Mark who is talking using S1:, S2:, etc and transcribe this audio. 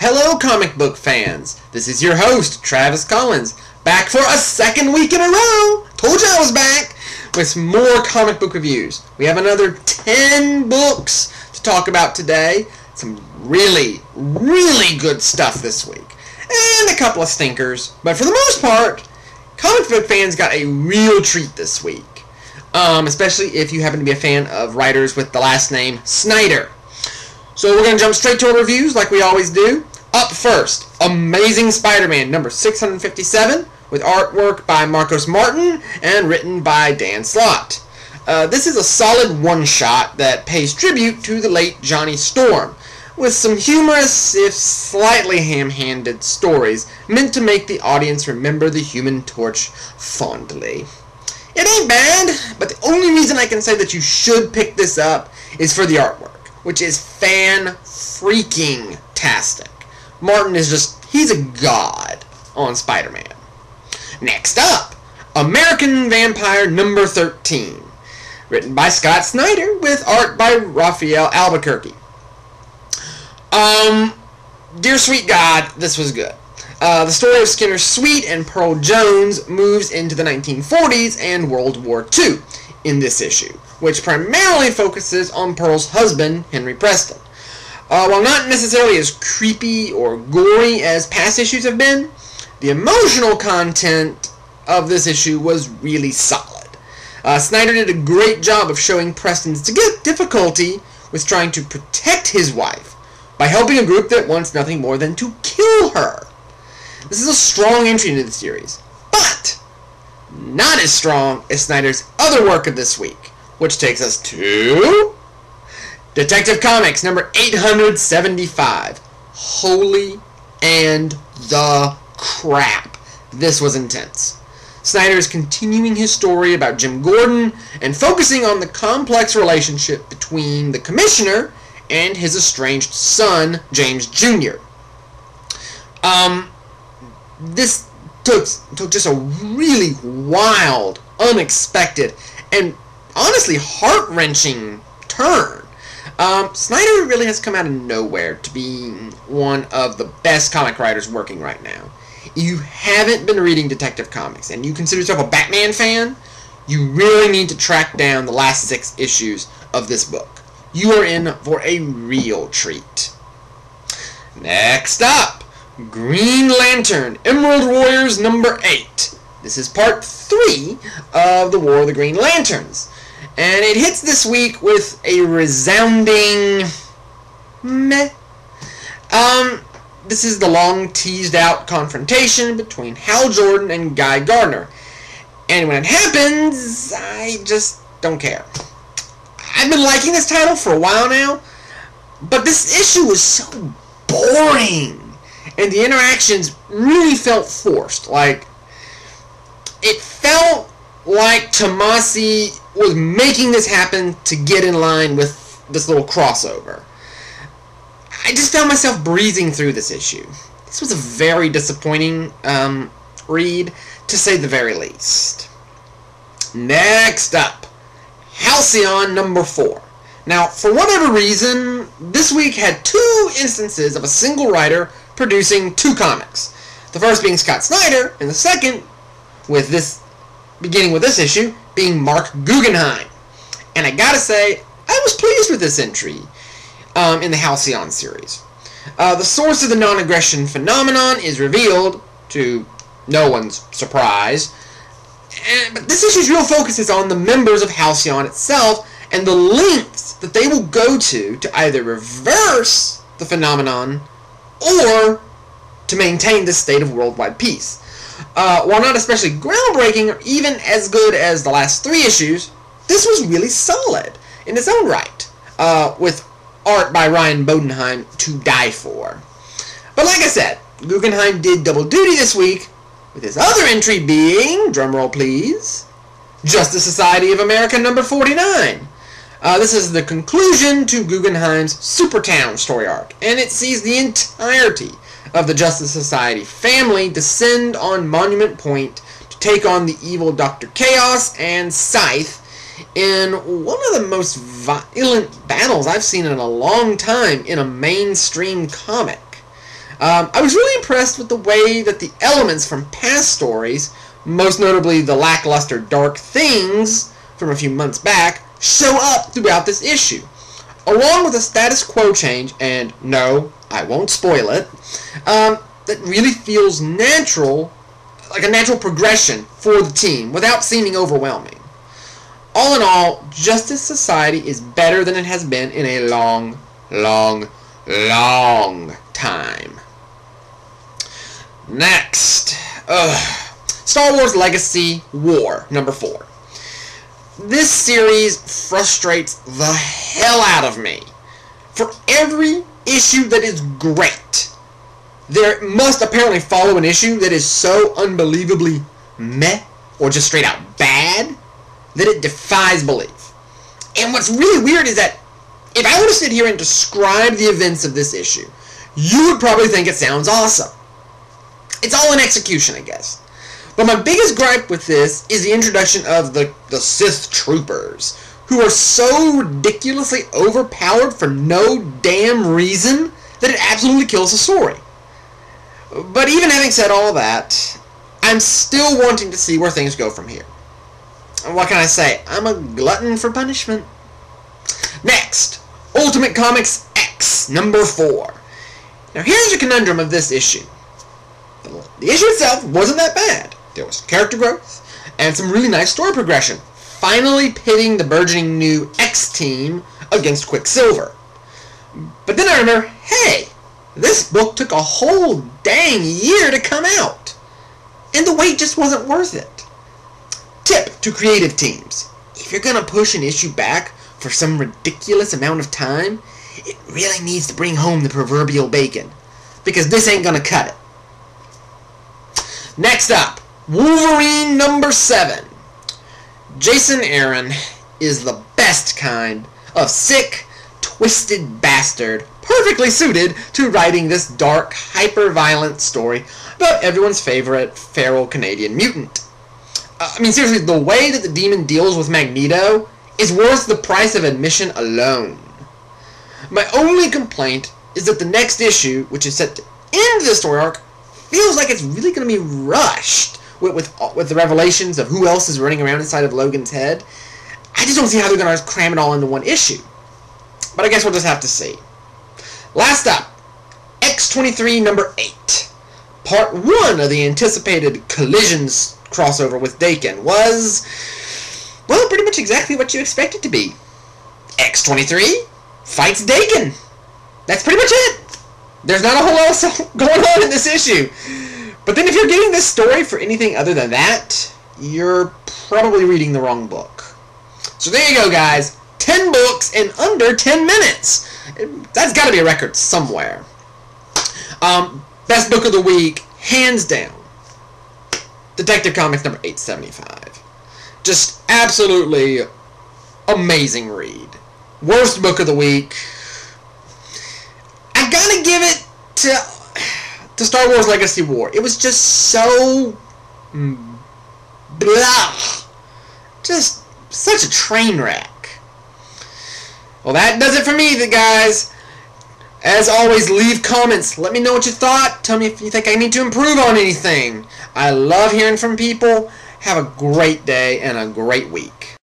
S1: Hello comic book fans, this is your host, Travis Collins, back for a second week in a row. Told you I was back with more comic book reviews. We have another 10 books to talk about today. Some really good stuff this week. And a couple of stinkers. But for the most part, comic book fans got a real treat this week. Especially if you happen to be a fan of writers with the last name Snyder. So we're going to jump straight to our reviews like we always do. Up first, Amazing Spider-Man number 657 with artwork by Marcos Martin and written by Dan Slott. This is a solid one-shot that pays tribute to the late Johnny Storm, with some humorous, if slightly ham-handed stories meant to make the audience remember the Human Torch fondly. It ain't bad, but the only reason I can say that you should pick this up is for the artwork, which is fan-freaking-tastic. Martin is just, he's a god on Spider-Man. Next up, American Vampire number 13, written by Scott Snyder with art by Raphael Albuquerque. Dear sweet God, this was good. The story of Skinner Sweet and Pearl Jones moves into the 1940s and World War II in this issue, which primarily focuses on Pearl's husband, Henry Preston. While not necessarily as creepy or gory as past issues have been, the emotional content of this issue was really solid. Snyder did a great job of showing Preston's difficulty with trying to protect his wife by helping a group that wants nothing more than to kill her. This is a strong entry into the series, but not as strong as Snyder's other work of this week, which takes us to Detective Comics number 875. Holy and the crap. This was intense. Snyder is continuing his story about Jim Gordon and focusing on the complex relationship between the Commissioner and his estranged son, James Jr. This took just a really wild, unexpected, and honestly heart-wrenching turn. Snyder really has come out of nowhere to be one of the best comic writers working right now. If you haven't been reading Detective Comics and you consider yourself a Batman fan, you really need to track down the last 6 issues of this book. You are in for a real treat. Next up, Green Lantern Emerald Warriors number 8. This is part 3 of the War of the Green Lanterns. And it hits this week with a resounding meh. This is the long teased out confrontation between Hal Jordan and Guy Gardner. And when it happens, I just don't care. I've been liking this title for a while now, but this issue was so boring. And the interactions really felt forced. Like, it felt like Tomasi was making this happen to get in line with this little crossover. I just found myself breezing through this issue. This was a very disappointing read, to say the very least. Next up, Halcyon number 4. Now, for whatever reason, this week had 2 instances of a single writer producing 2 comics. The first being Scott Snyder, and the second, beginning with this issue, being Mark Guggenheim. And I gotta say, I was pleased with this entry in the Halcyon series. The source of the non-aggression phenomenon is revealed, to no one's surprise, but this issue's real focus is on the members of Halcyon itself and the lengths that they will go to either reverse the phenomenon or to maintain this state of worldwide peace. While not especially groundbreaking or even as good as the last 3 issues, this was really solid in its own right, with art by Ryan Bodenheim to die for. But like I said, Guggenheim did double duty this week, with his other entry being, drumroll please, Justice Society of America number 49. This is the conclusion to Guggenheim's Supertown story arc, and it sees the entirety of the Justice Society family descend on Monument Point to take on the evil Dr. Chaos and Scythe in one of the most violent battles I've seen in a long time in a mainstream comic. I was really impressed with the way that the elements from past stories, most notably the lackluster Dark Things from a few months back, show up throughout this issue, along with a status quo change, and no, I won't spoil it, that really feels natural, like a natural progression for the team, without seeming overwhelming. All in all, Justice Society is better than it has been in a long, long, long time. Next, Star Wars Legacy War, number 4. This series frustrates the hell out of me. For every issue that is great, there must apparently follow an issue that is so unbelievably meh, or just straight out bad, that it defies belief. And what's really weird is that if I were to sit here and describe the events of this issue, you would probably think it sounds awesome. It's all in execution, I guess. But my biggest gripe with this is the introduction of the Sith Troopers, who are so ridiculously overpowered for no damn reason that it absolutely kills the story. But even having said all that, I'm still wanting to see where things go from here. And what can I say? I'm a glutton for punishment. Next, Ultimate Comics X, number 4. Now here's the conundrum of this issue. The issue itself wasn't that bad. There was character growth and some really nice story progression, finally pitting the burgeoning new X team against Quicksilver. But then I remember, hey, this book took a whole dang year to come out, and the wait just wasn't worth it. Tip to creative teams: if you're gonna push an issue back for some ridiculous amount of time, it really needs to bring home the proverbial bacon, because this ain't gonna cut it. Next up, Wolverine number 7. Jason Aaron is the best kind of sick, twisted bastard, perfectly suited to writing this dark, hyper-violent story about everyone's favorite feral Canadian mutant. I mean, seriously, the way that the Demon deals with Magneto is worth the price of admission alone. My only complaint is that the next issue, which is set to end the story arc, feels like it's really going to be rushed with the revelations of who else is running around inside of Logan's head. I just don't see how they're going to cram it all into one issue. But I guess we'll just have to see. Last up, X-23 number 8. Part 1 of the anticipated Collisions crossover with Dakin was, well, pretty much exactly what you expect it to be. X-23 fights Dakin. That's pretty much it. There's not a whole lot else going on in this issue. But then if you're getting this story for anything other than that, you're probably reading the wrong book. So there you go, guys. 10 books in under 10 minutes. That's got to be a record somewhere. Best book of the week, hands down, Detective Comics number 875. Just absolutely amazing read. Worst book of the week, I gotta give it to Star Wars Legacy War. It was just so blah. Just such a train wreck. Well, that does it for me, guys. As always, leave comments. Let me know what you thought. Tell me if you think I need to improve on anything. I love hearing from people. Have a great day and a great week.